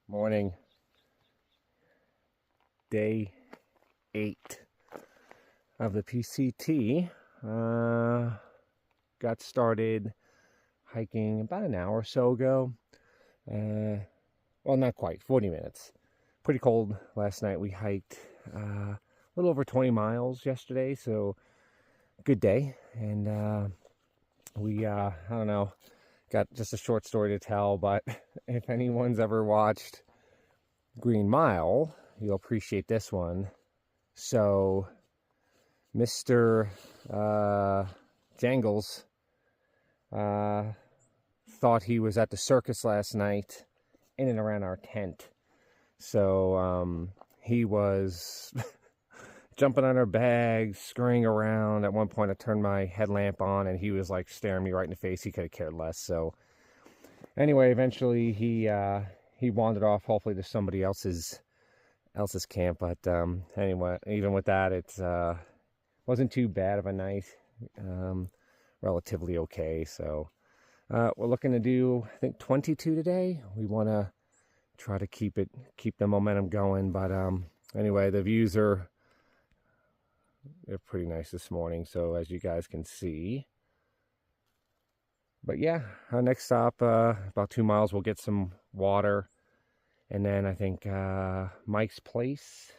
Morning, day 8 of the PCT. Got started hiking about an hour or so ago. Well, not quite, 40 minutes. Pretty cold last night. We hiked a little over 20 miles yesterday, so good day. And I don't know, got just a short story to tell, but if anyone's ever watched Green Mile, you'll appreciate this one. So Mr. Jangles thought he was at the circus last night in and around our tent. So he was jumping on our bags, scurrying around. At one point I turned my headlamp on and he was like staring me right in the face. He could have cared less. So anyway, eventually he wandered off, hopefully to somebody else's camp. But anyway, even with that, it wasn't too bad of a night. Relatively okay. So we're looking to do, I think, 22 today. We want to try to keep the momentum going. But anyway, the views they're pretty nice this morning, so as you guys can see. But yeah, our next stop, about 2 miles, we'll get some water, and then I think Mike's place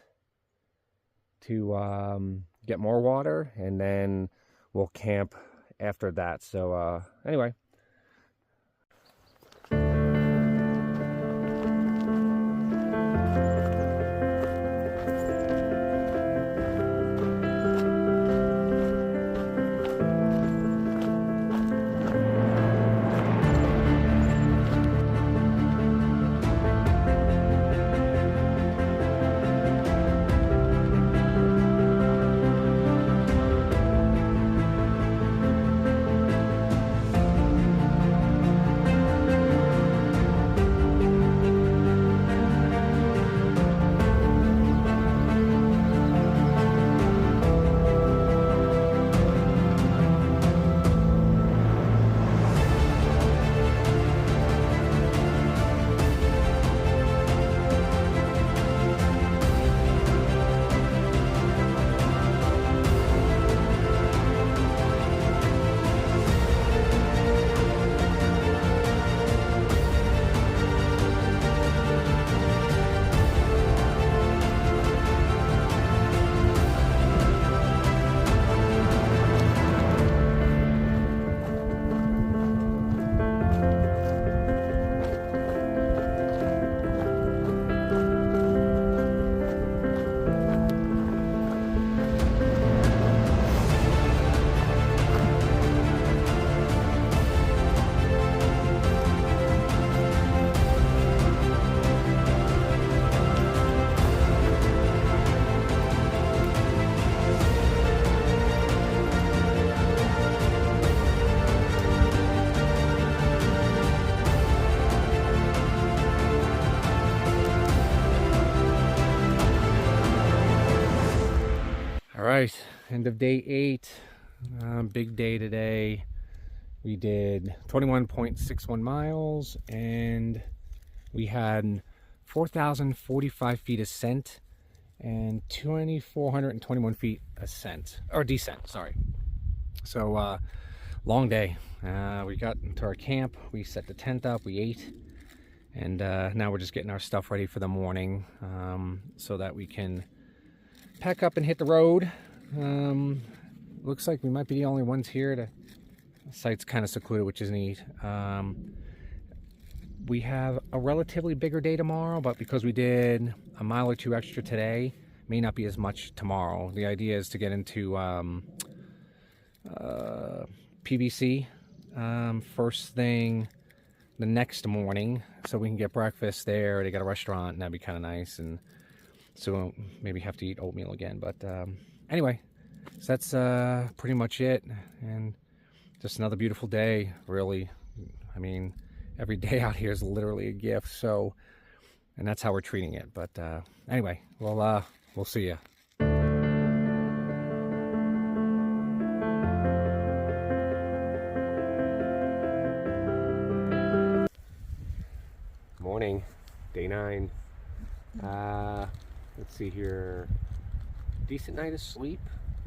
to get more water, and then we'll camp after that. So anyway. All right, end of day 8. Big day today. We did 21.61 miles, and we had 4,045 feet ascent and 2,421 feet descent. Sorry. So long day. We got into our camp. We set the tent up. We ate, and now we're just getting our stuff ready for the morning, so that we can pack up and hit the road. Looks like we might be the only ones here. The site's kind of secluded, which is neat. We have a relatively bigger day tomorrow, but because we did a mile or two extra today, may not be as much tomorrow. The idea is to get into PBC first thing the next morning, so we can get breakfast there. They got a restaurant, and that'd be kind of nice. And so we'll maybe have to eat oatmeal again. But anyway, so that's pretty much it. And just another beautiful day, really. I mean, every day out here is literally a gift. So, and that's how we're treating it. But anyway, we'll see you. day 9. Let's see here. Decent night of sleep.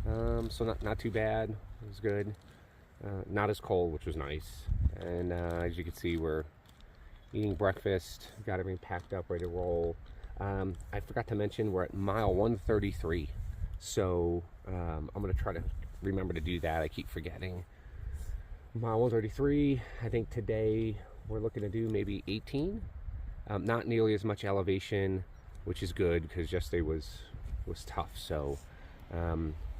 So not too bad. It was good. Not as cold, which was nice. And as you can see, we're eating breakfast. Got everything packed up, ready to roll. I forgot to mention we're at mile 133. So I'm gonna try to remember to do that. I keep forgetting. Mile 133. I think today we're looking to do maybe 18. Not nearly as much elevation, which is good because yesterday was tough. So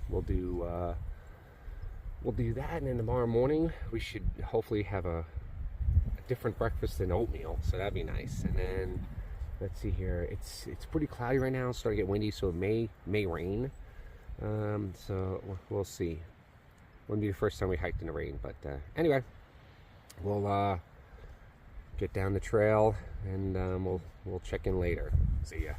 we'll do that, and then tomorrow morning we should hopefully have a different breakfast than oatmeal. So that'd be nice. And then let's see here. It's pretty cloudy right now. It's starting to get windy, so it may rain. So we'll see. Wouldn't be the first time we hiked in the rain, but anyway, we'll get down the trail, and we'll check in later. See ya.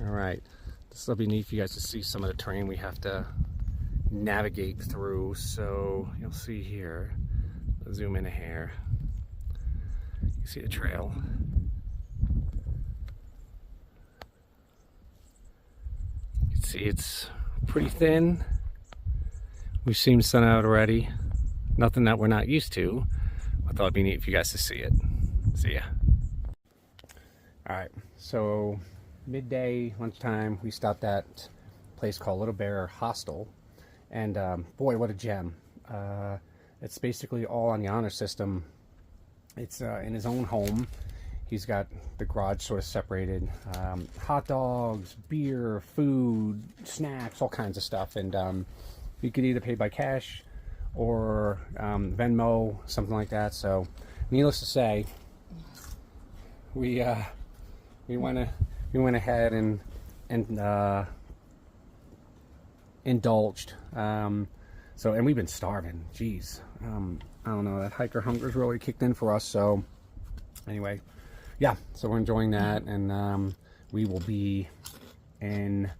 Alright, this will be neat for you guys to see some of the terrain we have to navigate through. So you'll see here, I'll zoom in a hair, you see the trail. You can see it's pretty thin. We've seen sun out already. Nothing that we're not used to. I thought it'd be neat for you guys to see it. See ya. Alright, so midday, lunchtime, we stopped at a place called Little Bear Hostel, and boy, what a gem. It's basically all on the honor system. It's in his own home. He's got the garage sort of separated. Hot dogs, beer, food, snacks, all kinds of stuff. And you could either pay by cash or Venmo, something like that. So needless to say, we went ahead and indulged. And we've been starving. Jeez, I don't know. That hiker hunger's really kicked in for us. So anyway, yeah. So we're enjoying that, and we will be in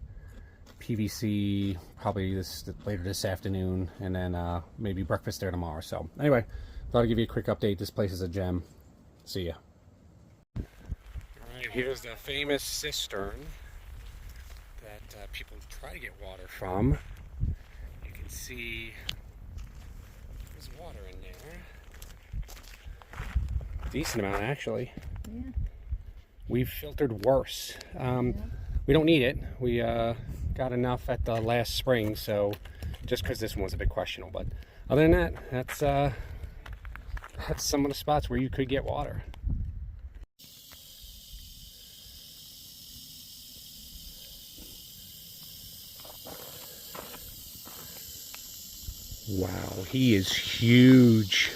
PVC probably later this afternoon, and then maybe breakfast there tomorrow. So anyway, thought I'd give you a quick update. This place is a gem. See ya. Alright, here's the famous cistern that people try to get water from. You can see there's water in there. Decent amount, actually. Yeah. We've filtered worse. We don't need it. We got enough at the last spring, so just because this one was a bit questionable. But other than that, that's some of the spots where you could get water. Wow, he is huge.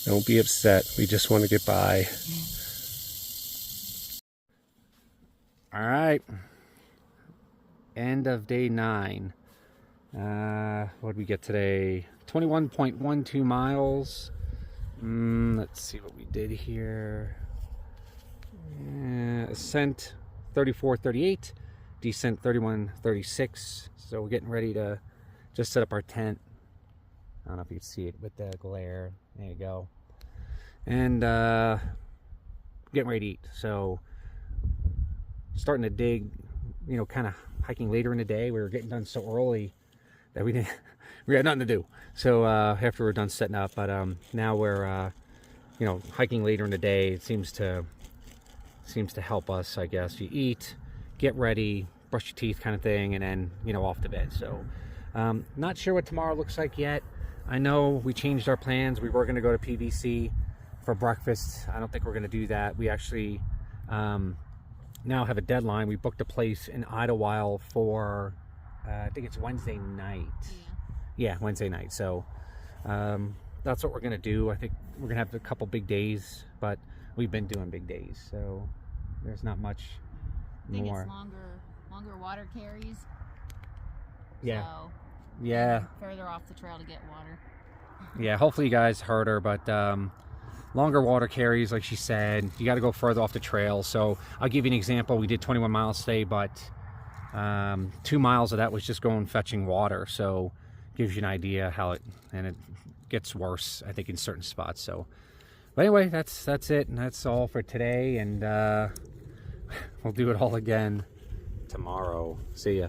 Don't be upset. We just want to get by. All right. End of day 9. What did we get today? 21.12 miles. Let's see what we did here. Ascent 34.38. decent 31-36. So we're getting ready to just set up our tent. I don't know if you can see it with the glare. There you go. And getting ready to eat. So starting to dig, you know, kind of hiking later in the day. We were getting done so early that we had nothing to do. So after we're done setting up, but now we're you know, hiking later in the day. It seems to help us, I guess. You eat, get ready, brush your teeth, kind of thing, and then, you know, off to bed. So not sure what tomorrow looks like yet. I know we changed our plans. We were going to go to PVC for breakfast. I don't think we're going to do that. We actually now have a deadline. We booked a place in Idlewild for I think it's Wednesday night. Yeah, Wednesday night. So that's what we're gonna do. I think we're gonna have a couple big days, but we've been doing big days, so there's not much more. It's longer water carries. Yeah. So yeah. Further off the trail to get water. Yeah. Hopefully you guys heard her, but longer water carries, like she said. You got to go further off the trail. So I'll give you an example. We did 21 miles today, but 2 miles of that was just going fetching water. So gives you an idea how it gets worse, I think, in certain spots. So, but anyway, that's it, and that's all for today. And we'll do it all again tomorrow. See ya.